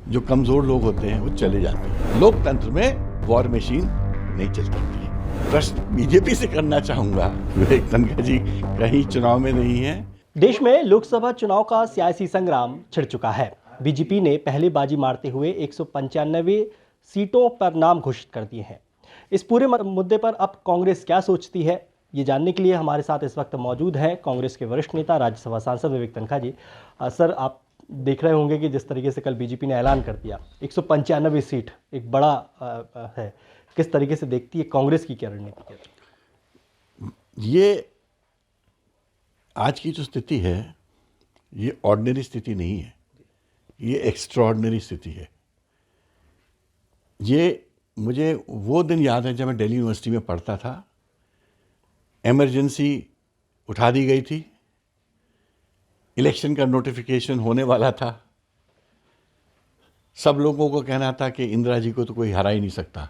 जो कमजोर लोग होते हैं वो चले जाते हैं। लोकतंत्र में वॉर मशीन नहीं चल सकती। प्रश्न बीजेपी से करना चाहूंगा, विवेक तनखा जी कहीं चुनाव में नहीं है। देश में लोकसभा चुनाव का सियासी संग्राम छिड़ चुका है। बीजेपी ने पहले बाजी मारते हुए 195 सीटों पर नाम घोषित कर दिए हैं। इस पूरे मुद्दे पर अब कांग्रेस क्या सोचती है, ये जानने के लिए हमारे साथ इस वक्त मौजूद हैं कांग्रेस के वरिष्ठ नेता, राज्यसभा सांसद विवेक तनखा जी। सर, आप देख रहे होंगे कि जिस तरीके से कल बीजेपी ने ऐलान कर दिया 195 सीट एक बड़ा है, किस तरीके से देखती है कांग्रेस की क्या रणनीति है? ये आज की जो स्थिति है ये ऑर्डिनरी स्थिति नहीं है, ये एक्स्ट्राऑर्डिनरी स्थिति है। ये मुझे वो दिन याद है जब मैं दिल्ली यूनिवर्सिटी में पढ़ता था। इमरजेंसी उठा दी गई थी, इलेक्शन का नोटिफिकेशन होने वाला था। सब लोगों को कहना था कि इंदिरा जी को तो कोई हरा ही नहीं सकता,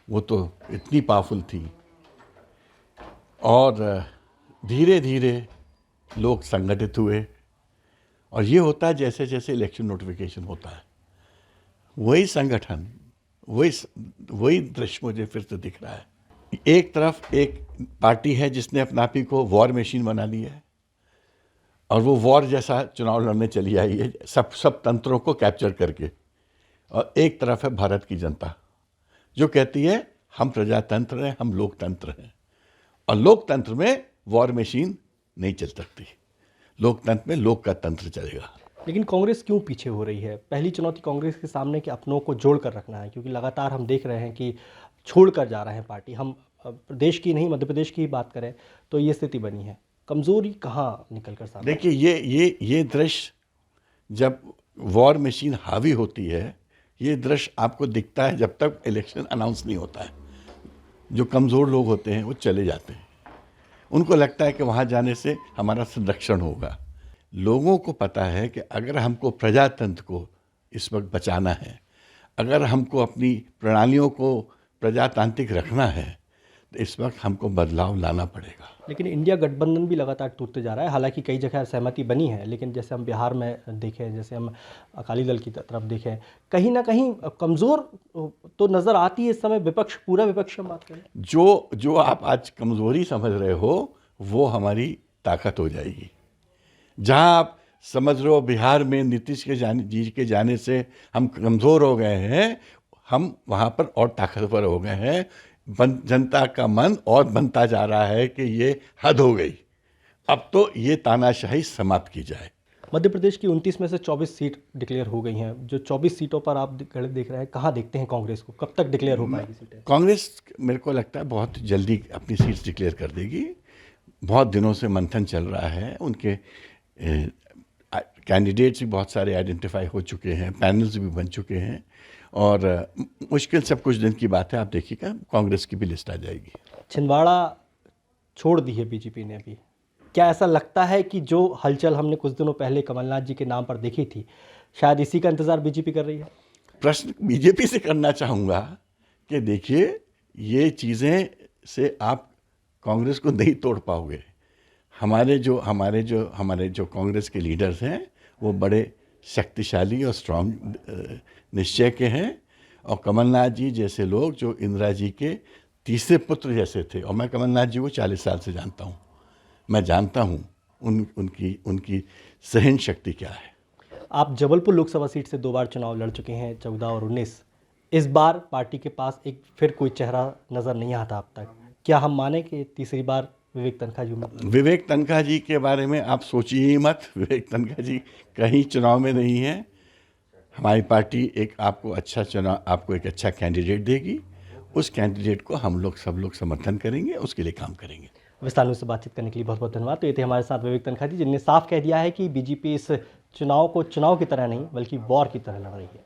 वो तो इतनी पावरफुल थी। और धीरे धीरे लोग संगठित हुए और ये होता है जैसे जैसे इलेक्शन नोटिफिकेशन होता है, वही संगठन, वही दृश्य मुझे फिर से दिख रहा है। एक तरफ एक पार्टी है जिसने अपने आप ही को वॉर मशीन बना ली है और वो वॉर जैसा चुनाव लड़ने चली आई है, सब तंत्रों को कैप्चर करके। और एक तरफ है भारत की जनता जो कहती है हम प्रजातंत्र हैं, हम लोकतंत्र हैं। और लोकतंत्र में वॉर मशीन नहीं चल सकती, लोकतंत्र में लोक का तंत्र चलेगा। लेकिन कांग्रेस क्यों पीछे हो रही है? पहली चुनौती कांग्रेस के सामने कि अपनों को जोड़ कर रखना है, क्योंकि लगातार हम देख रहे हैं कि छोड़ कर जा रहे हैं पार्टी। हम प्रदेश की नहीं, मध्य प्रदेश की ही बात करें तो ये स्थिति बनी है। कमजोरी कहाँ निकल कर सामने? देखिए, ये दृश्य जब वॉर मशीन हावी होती है, ये दृश्य आपको दिखता है जब तक इलेक्शन अनाउंस नहीं होता है। जो कमज़ोर लोग होते हैं वो चले जाते हैं, उनको लगता है कि वहाँ जाने से हमारा संरक्षण होगा। लोगों को पता है कि अगर हमको प्रजातंत्र को इस वक्त बचाना है, अगर हमको अपनी प्रणालियों को प्रजातांत्रिक रखना है, तो इस वक्त हमको बदलाव लाना पड़ेगा। लेकिन इंडिया गठबंधन भी लगातार टूटते जा रहा है। हालांकि कई जगह सहमति बनी है, लेकिन जैसे हम बिहार में देखें, जैसे हम अकाली दल की तरफ देखें, कहीं ना कहीं कमज़ोर तो नज़र आती है इस समय विपक्ष, पूरा विपक्ष हम बात करें। जो आप आज कमज़ोरी समझ रहे हो वो हमारी ताकत हो जाएगी। जहां आप समझ रहे हो बिहार में नीतीश के जाने से हम कमज़ोर हो गए हैं, हम वहां पर और ताकतवर हो गए हैं। जनता का मन और बनता जा रहा है कि ये हद हो गई, अब तो ये तानाशाही समाप्त की जाए। मध्य प्रदेश की 29 में से 24 सीट डिक्लेयर हो गई हैं। जो 24 सीटों पर आप देख रहे हैं, कहाँ देखते हैं कांग्रेस को? कब तक डिक्लेयर हो पाएगी सीटें? कांग्रेस मेरे को लगता है बहुत जल्दी अपनी सीट्स डिक्लेयर कर देगी। बहुत दिनों से मंथन चल रहा है, उनके कैंडिडेट्स भी बहुत सारे आइडेंटिफाई हो चुके हैं, पैनल्स भी बन चुके हैं और मुश्किल सब कुछ दिन की बात है, आप देखिएगा कांग्रेस की भी लिस्ट आ जाएगी। छिंदवाड़ा छोड़ दी है बीजेपी ने अभी। क्या ऐसा लगता है कि जो हलचल हमने कुछ दिनों पहले कमलनाथ जी के नाम पर देखी थी, शायद इसी का इंतजार बीजेपी कर रही है? प्रश्न बीजेपी से करना चाहूँगा कि देखिए, ये चीज़ें से आप कांग्रेस को नहीं तोड़ पाओगे। हमारे जो कांग्रेस के लीडर्स हैं वो बड़े शक्तिशाली और स्ट्रांग निश्चय के हैं। और कमलनाथ जी जैसे लोग जो इंदिरा जी के तीसरे पुत्र जैसे थे, और मैं कमलनाथ जी को 40 साल से जानता हूँ, मैं जानता हूँ उनकी सहन शक्ति क्या है। आप जबलपुर लोकसभा सीट से 2 बार चुनाव लड़ चुके हैं, 14 और 19। इस बार पार्टी के पास एक फिर कोई चेहरा नज़र नहीं आता अब तक। क्या हम माने कि तीसरी बार विवेक तनखा जी? विवेक तनखा जी के बारे में आप सोचिए ही मत। विवेक तनखा जी कहीं चुनाव में नहीं है। हमारी पार्टी आपको एक अच्छा कैंडिडेट देगी, उस कैंडिडेट को सब लोग समर्थन करेंगे, उसके लिए काम करेंगे। विस्तार से बातचीत करने के लिए बहुत बहुत धन्यवाद। तो ये थे हमारे साथ विवेक तनखा जी, जिनने साफ कह दिया है कि बीजेपी इस चुनाव को चुनाव की तरह नहीं बल्कि वॉर की तरह लड़ रही है।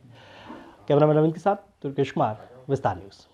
कैमरामैन रविंद्र के साथ तुर्केश कुमार, विस्तार न्यूज़।